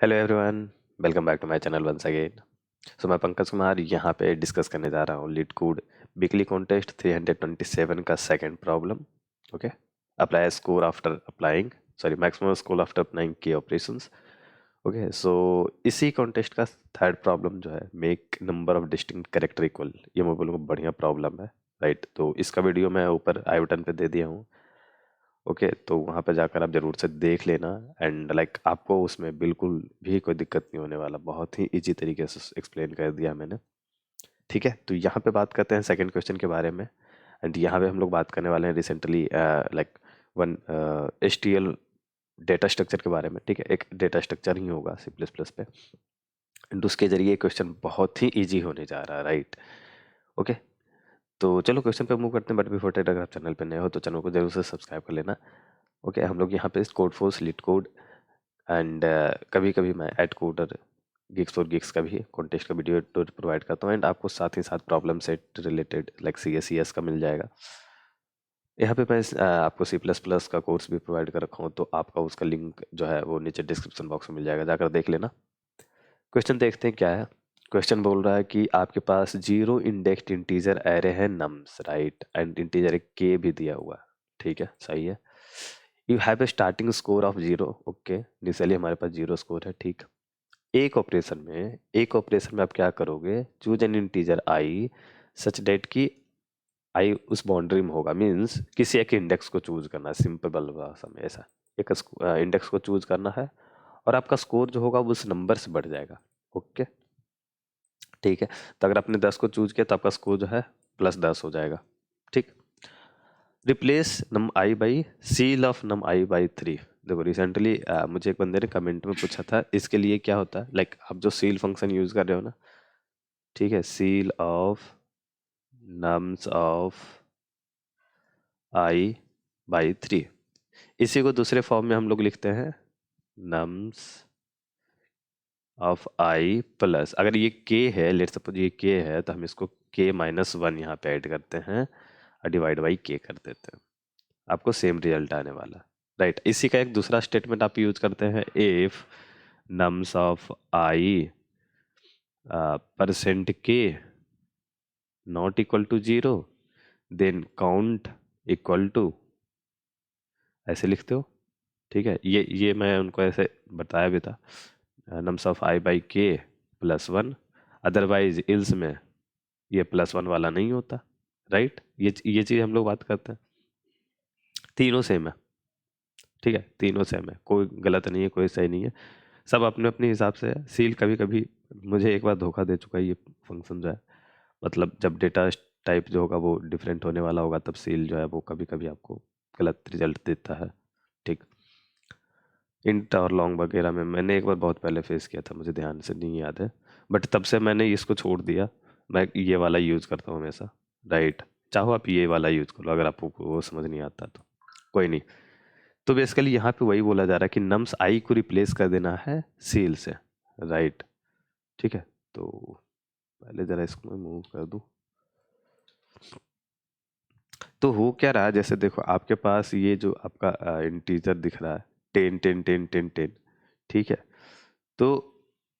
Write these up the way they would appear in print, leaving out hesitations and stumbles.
Hello everyone, welcome back to my channel once again. So मैं पंकज कुमार यहाँ पे discuss करने जा रहा हूँ लीड वीकली कॉन्टेस्ट 327 का second problem. Okay, apply score after applying, sorry maximum score after applying की ऑपरेशंस। ओके, सो इसी कॉन्टेस्ट का थर्ड प्रॉब्लम जो है, make number of distinct character equal, ये मैं बोलूँगा बढ़िया प्रॉब्लम है, राइट। तो इसका वीडियो मैं ऊपर आई बटन पे दे दिया हूँ। ओके, तो वहाँ पे जाकर आप जरूर से देख लेना एंड लाइक आपको उसमें बिल्कुल भी कोई दिक्कत नहीं होने वाला, बहुत ही इजी तरीके से एक्सप्लेन कर दिया मैंने। ठीक है, तो यहाँ पे बात करते हैं सेकंड क्वेश्चन के बारे में। एंड यहाँ पे हम लोग बात करने वाले हैं recently like one HTML data structure के बारे में। ठीक है, एक डेटा स्ट्रक्चर ही होगा C++ पे, एंड उसके जरिए क्वेश्चन बहुत ही ईजी होने जा रहा है, राइट। ओके, तो चलो क्वेश्चन पे मूव करते हैं, बट बिफोर दैट अगर आप चैनल पे नए हो तो चैनल को जरूर से सब्सक्राइब कर लेना। ओके, हम लोग यहाँ पे code force leet code and कभी कभी मैं add coder gigs for gigs का भी कॉन्टेस्ट का वीडियो प्रोवाइड करता हूँ, एंड आपको साथ ही साथ problem set related like CS का मिल जाएगा। यहाँ पे मैं आपको C++ का कोर्स भी प्रोवाइड कर रखा हूँ, तो आपका उसका लिंक जो है वो नीचे डिस्क्रिप्शन बॉक्स में मिल जाएगा, जाकर देख लेना। क्वेश्चन देखते हैं क्या है। क्वेश्चन बोल रहा है कि आपके पास 0 इंडेक्स्ड इंटीजर एरे है नम्स, राइट, एंड इंटीजर के भी दिया हुआ है। ठीक है, सही है। You have a starting score of 0। Okay, initially हमारे पास 0 स्कोर है। ठीक, एक ऑपरेशन में आप क्या करोगे, choose an integer i such that की आई उस बाउंड्री में होगा, मीन्स किसी एक इंडेक्स को चूज करना है, सिंपल भाषा में ऐसा। एक इंडेक्स को चूज करना है और आपका स्कोर जो होगा वो उस नंबर से बढ़ जाएगा। ओके, ठीक है। तो अगर आपने 10 को चूज किया तो आपका स्कोर जो है +10 हो जाएगा। ठीक, replace num i by ceil of num i by 3। देखो रिसेंटली मुझे एक बंदे ने कमेंट में पूछा था इसके लिए क्या होता है, लाइक आप जो सील फंक्शन यूज कर रहे हो ना, ठीक है, seal of nums of I by 3, इसी को दूसरे फॉर्म में हम लोग लिखते हैं नम्स ऑफ आई प्लस, अगर ये के है, लेट सपोज ये के है, तो हम इसको k-1 यहाँ पे ऐड करते हैं और डिवाइड बाई के कर देते हैं, आपको सेम रिजल्ट आने वाला, राइट। इसी का एक दूसरा स्टेटमेंट आप यूज करते हैं, if nums of i percent k not equal to 0 then count equal to, ऐसे लिखते हो। ठीक है, ये मैं उनको ऐसे बताया भी था, नम्स ऑफ आई बाई के +1, अदरवाइज इल्स में ये +1 वाला नहीं होता, राइट। ये चीज़ हम लोग बात करते हैं, तीनों सेम है। ठीक है, तीनों सेम है, कोई गलत नहीं है, कोई सही नहीं है, सब अपने अपने हिसाब से है। सील कभी कभी मुझे एक बार धोखा दे चुका है ये फंक्शन जो है, मतलब जब डेटा टाइप जो होगा वो डिफरेंट होने वाला होगा तब सील जो है वो कभी कभी आपको गलत रिजल्ट देता है। ठीक, इंट और लॉन्ग वगैरह में मैंने एक बार बहुत पहले फेस किया था, मुझे ध्यान से नहीं याद है, बट तब से मैंने इसको छोड़ दिया, मैं ये वाला यूज़ करता हूँ हमेशा, राइट। चाहो आप ये वाला यूज़ कर लो अगर आपको वो समझ नहीं आता तो कोई नहीं। तो बेसिकली यहाँ पे वही बोला जा रहा है कि नम्स आई को रिप्लेस कर देना है सील से, राइट। ठीक है, तो पहले ज़रा इसको मैं मूव कर दूँ। तो हो क्या रहा है, जैसे देखो आपके पास ये जो आपका इंटीजर दिख रहा है 10 10 10 10 10, ठीक है। तो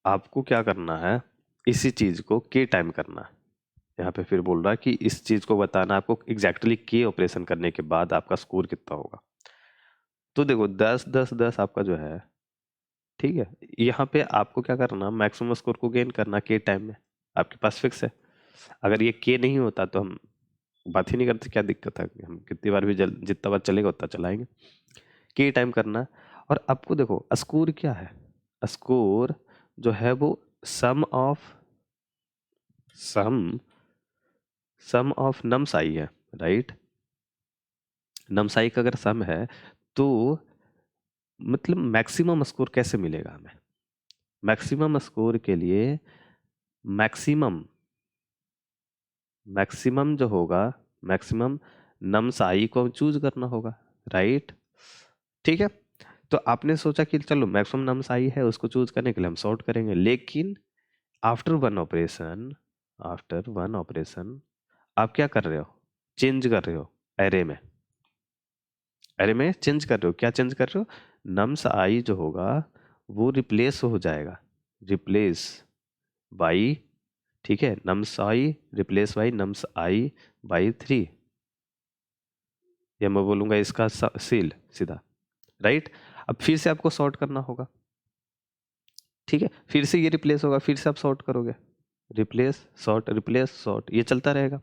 आपको क्या करना है, इसी चीज़ को के टाइम करना है। यहाँ पे फिर बोल रहा है कि इस चीज़ को बताना आपको एग्जैक्टली के ऑपरेशन करने के बाद आपका स्कोर कितना होगा। तो देखो 10 10 10 आपका जो है, ठीक है, यहाँ पे आपको क्या करना, मैक्सिमम स्कोर को गेन करना के टाइम में, आपके पास फिक्स है। अगर ये के नहीं होता तो हम बात ही नहीं करते, क्या दिक्कत है, हम कितनी बार भी जितना बार चलेगा उतना चलाएंगे। के टाइम करना, और आपको देखो स्कोर क्या है, स्कोर जो है वो सम ऑफ सम सम ऑफ नम्साई है, राइट। नम्साई का अगर सम है तो मतलब मैक्सिमम स्कोर कैसे मिलेगा हमें, मैक्सिमम स्कोर के लिए मैक्सिमम मैक्सिमम जो होगा, मैक्सिमम नम्साई को चूज करना होगा, राइट। ठीक है, तो आपने सोचा कि चलो मैक्सिमम नम्साई है उसको चूज करने के लिए हम सॉर्ट करेंगे, लेकिन after one operation, after one operation आप क्या कर रहे हो, चेंज कर रहे हो एरे में, एरे में चेंज कर रहे हो, क्या चेंज कर रहे हो, नम्स आई जो होगा वो रिप्लेस हो जाएगा, रिप्लेस बाई, ठीक है, nums I replace by nums I by 3, या मैं बोलूँगा इसका सील सीधा, राइट। अब फिर से आपको सॉर्ट करना होगा, ठीक है, फिर से ये रिप्लेस होगा, फिर से आप सॉर्ट करोगे, रिप्लेस सॉर्ट, ये चलता रहेगा।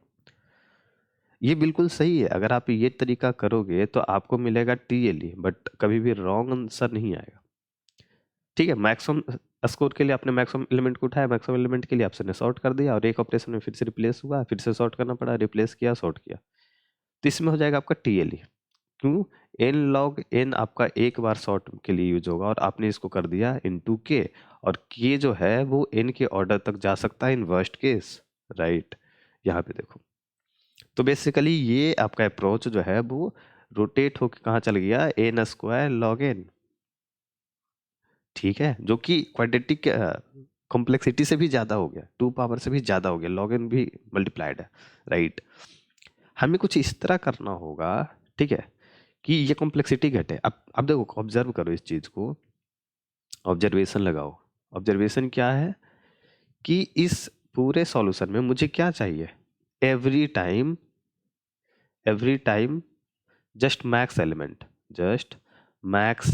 ये बिल्कुल सही है, अगर आप ये तरीका करोगे तो आपको मिलेगा TLE, बट कभी भी रॉन्ग आंसर नहीं आएगा, ठीक है। मैक्सिमम स्कोर के लिए आपने मैक्सिमम एलिमेंट को उठाया, मैक्सिमम एलिमेंट के लिए आपने सॉर्ट कर दिया, और एक ऑपरेशन में फिर से रिप्लेस हुआ, फिर से सॉर्ट करना पड़ा, रिप्लेस किया, सॉर्ट किया, तो इसमें हो जाएगा आपका TLE। क्यों? n log n आपका एक बार सॉर्ट के लिए यूज होगा, और आपने इसको कर दिया इनटू k, और k जो है वो n के ऑर्डर तक जा सकता है इन वर्स्ट केस, राइट। यहाँ पे देखो, तो बेसिकली ये आपका अप्रोच जो है वो रोटेट होकर कहाँ चल गया, n स्क्वायर log n, ठीक है, जो कि क्वाड्रेटिक कॉम्प्लेक्सिटी से भी ज्यादा हो गया, 2 पावर से भी ज्यादा हो गया, log n भी मल्टीप्लाइड है, राइट। हमें कुछ इस तरह करना होगा, ठीक है, कि ये कॉम्प्लेक्सिटी घटे। अब देखो, ऑब्जर्व करो इस चीज को, ऑब्जर्वेशन लगाओ। ऑब्जर्वेशन क्या है कि इस पूरे सॉल्यूशन में मुझे क्या चाहिए, every time just max element, just max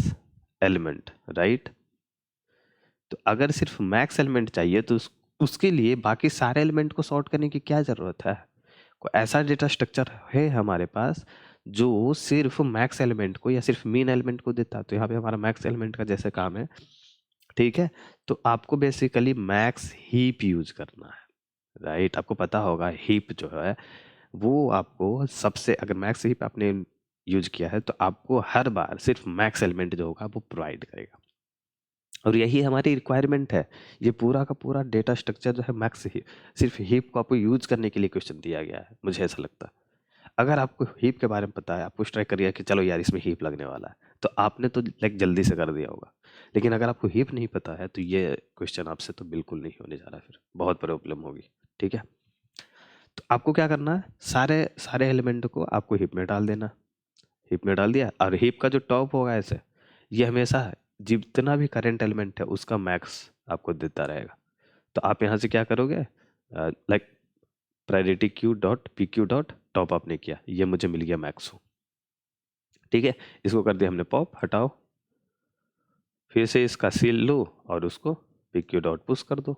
element, right. तो अगर सिर्फ मैक्स एलिमेंट चाहिए तो उसके लिए बाकी सारे एलिमेंट को सॉर्ट करने की क्या जरूरत है। कोई ऐसा डेटा स्ट्रक्चर है हमारे पास जो सिर्फ मैक्स एलिमेंट को या सिर्फ मीन एलिमेंट को देता है, तो यहाँ पे हमारा मैक्स एलिमेंट का जैसे काम है, ठीक है। तो आपको बेसिकली मैक्स हीप यूज करना है, राइट। आपको पता होगा हीप जो है वो आपको सबसे, अगर मैक्स हीप आपने यूज किया है तो आपको हर बार सिर्फ मैक्स एलिमेंट जो होगा वो प्रोवाइड करेगा, और यही हमारी रिक्वायरमेंट है। ये पूरा का पूरा डेटा स्ट्रक्चर जो है मैक्स ही सिर्फ हीप को आपको यूज करने के लिए क्वेश्चन दिया गया है, मुझे ऐसा लगता है। अगर आपको हीप के बारे में पता है, आपको स्ट्राइक करिए कि चलो यार इसमें हीप लगने वाला है, तो आपने तो लाइक जल्दी से कर दिया होगा। लेकिन अगर आपको हीप नहीं पता है तो ये क्वेश्चन आपसे तो बिल्कुल नहीं होने जा रहा, फिर बहुत प्रॉब्लम होगी, ठीक है। तो आपको क्या करना है, सारे सारे एलिमेंट को आपको हीप में डाल देना, हीप में डाल दिया, और हीप का जो टॉप होगा ऐसे, ये हमेशा जितना भी करंट एलिमेंट है उसका मैक्स आपको देता रहेगा। तो आप यहाँ से क्या करोगे, like priority queue dot P q dot top आपने किया, ये मुझे मिल गया मैक्स, ठीक है। इसको कर दिया हमने पॉप, हटाओ, फिर से इसका सील लो और उसको पी क्यू डॉट पुश कर दो,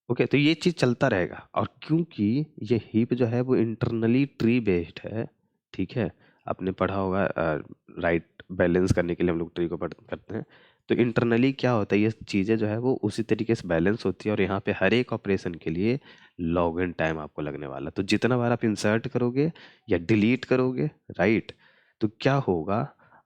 ओके। तो ये चीज चलता रहेगा, और क्योंकि ये हीप जो है वो इंटरनली ट्री बेस्ड है, ठीक है। आपने पढ़ा होगा, राइट, बैलेंस करने के लिए हम लोग ट्री को करते हैं, तो इंटरनली क्या होता है, ये चीज़ें जो है वो उसी तरीके से बैलेंस होती है, और यहाँ पे हर एक ऑपरेशन के लिए लॉग इन टाइम आपको लगने वाला। तो जितना बार आप इंसर्ट करोगे या डिलीट करोगे, राइट, तो क्या होगा,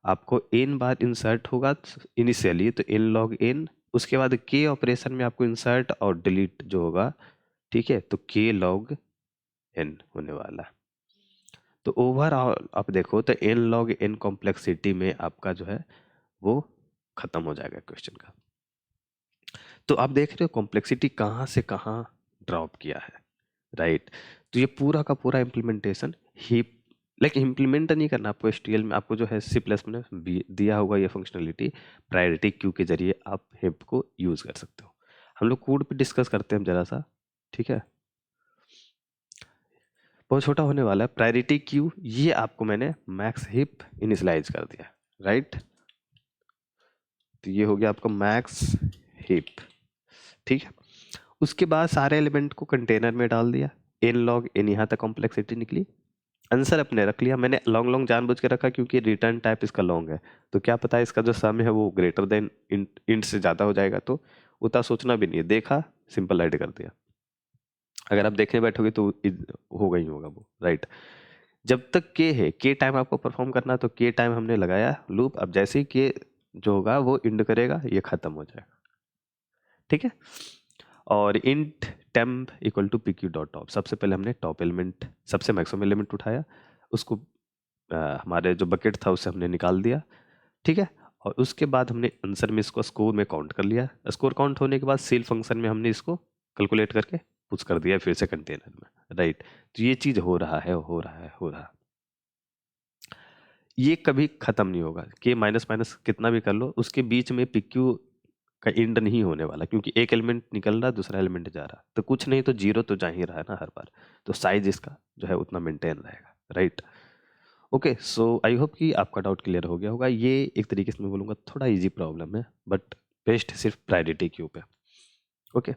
आपको n बार इंसर्ट होगा इनिशियली, तो n log n, उसके बाद k ऑपरेशन में आपको इंसर्ट और डिलीट जो होगा, ठीक है, तो k log n होने वाला है। तो ओवरऑल आप देखो तो n log n कॉम्प्लेक्सिटी में आपका जो है वो खत्म हो जाएगा क्वेश्चन का। तो आप देख रहे हो कॉम्प्लेक्सिटी कहाँ से कहाँ ड्रॉप किया है, राइट। तो ये पूरा का पूरा इम्प्लीमेंटेशन हीप, लेकिन इम्प्लीमेंट नहीं करना आपको STL में, आपको जो है C++ में दिया होगा ये फंक्शनलिटी, प्रायोरिटी क्यू के जरिए आप हीप को यूज कर सकते हो। हम लोग कोड पे डिस्कस करते हैं जरा सा, ठीक है, बहुत छोटा होने वाला है। प्रायोरिटी क्यू, ये आपको मैंने मैक्स हीप इनिशियलाइज कर दिया, राइट। तो ये हो गया आपका मैक्स हीप, ठीक है। उसके बाद सारे एलिमेंट को कंटेनर में डाल दिया, n log n, यहाँ तक कॉम्प्लेक्सिटी निकली, आंसर अपने रख लिया। मैंने लॉन्ग लॉन्ग जानबूझ के रखा क्योंकि रिटर्न टाइप इसका लॉन्ग है, तो क्या पता है इसका जो सम है वो ग्रेटर देन इंट से ज़्यादा हो जाएगा, तो उतना सोचना भी नहीं है, देखा, सिंपल ऐड कर दिया। अगर आप देखने बैठोगे तो होगा ही होगा वो, राइट। जब तक के है, के टाइम आपको परफॉर्म करना, तो के टाइम हमने लगाया लूप, अब जैसे ही के जो होगा वो इंड करेगा, ये खत्म हो जाएगा, ठीक है। और int temp equal to p q dot top, सबसे पहले हमने टॉप एलिमेंट, सबसे मैक्सिमम एलिमेंट उठाया, उसको हमारे जो बकेट था उससे हमने निकाल दिया, ठीक है। और उसके बाद हमने आंसर में इसको स्कोर में काउंट कर लिया, स्कोर काउंट होने के बाद सील फंक्शन में हमने इसको कैलकुलेट करके पुश कर दिया फिर से कंटेनर में, राइट। तो ये चीज हो रहा है, हो रहा है, हो रहा है। ये कभी ख़त्म नहीं होगा, k माइनस माइनस कितना भी कर लो, उसके बीच में PQ का एंड नहीं होने वाला, क्योंकि एक एलिमेंट निकल रहा है, दूसरा एलिमेंट जा रहा है, तो कुछ नहीं तो 0 तो जा ही रहा है ना हर बार, तो साइज़ इसका जो है उतना मेंटेन रहेगा, right? Okay, so I hope कि आपका डाउट क्लियर हो गया होगा। ये एक तरीके से मैं बोलूँगा थोड़ा ईज़ी प्रॉब्लम है, बट बेस्ड सिर्फ प्रायोरिटी क्यू पे। ओके,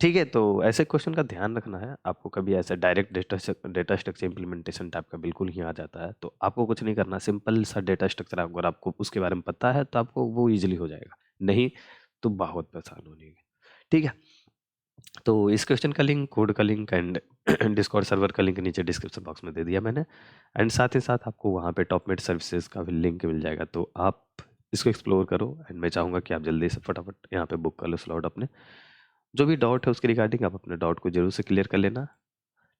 ठीक है, तो ऐसे क्वेश्चन का ध्यान रखना है आपको। कभी ऐसा direct data structure implementation type का बिल्कुल ही आ जाता है, तो आपको कुछ नहीं करना, सिंपल सा डेटा स्ट्रक्चर अगर आपको उसके बारे में पता है तो आपको वो ईजिली हो जाएगा, नहीं तो बहुत परेशान होने ठीक है। तो इस क्वेश्चन का लिंक, कोड का लिंक एंड डिस्कॉर्ड सर्वर का लिंक नीचे डिस्क्रिप्शन बॉक्स में दे दिया मैंने, एंड साथ ही साथ आपको वहाँ पे टॉपमेट सर्विसेज का भी लिंक मिल जाएगा, तो आप इसको एक्सप्लोर करो, एंड मैं चाहूँगा कि आप जल्दी से फटाफट यहाँ पे बुक कर लो स्लॉट अपने। जो भी डाउट है उसके रिगार्डिंग आप अपने डाउट को जरूर से क्लियर कर लेना,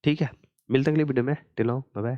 ठीक है? मिलते हैं अगली वीडियो में, टिल नाउ बाय बाय।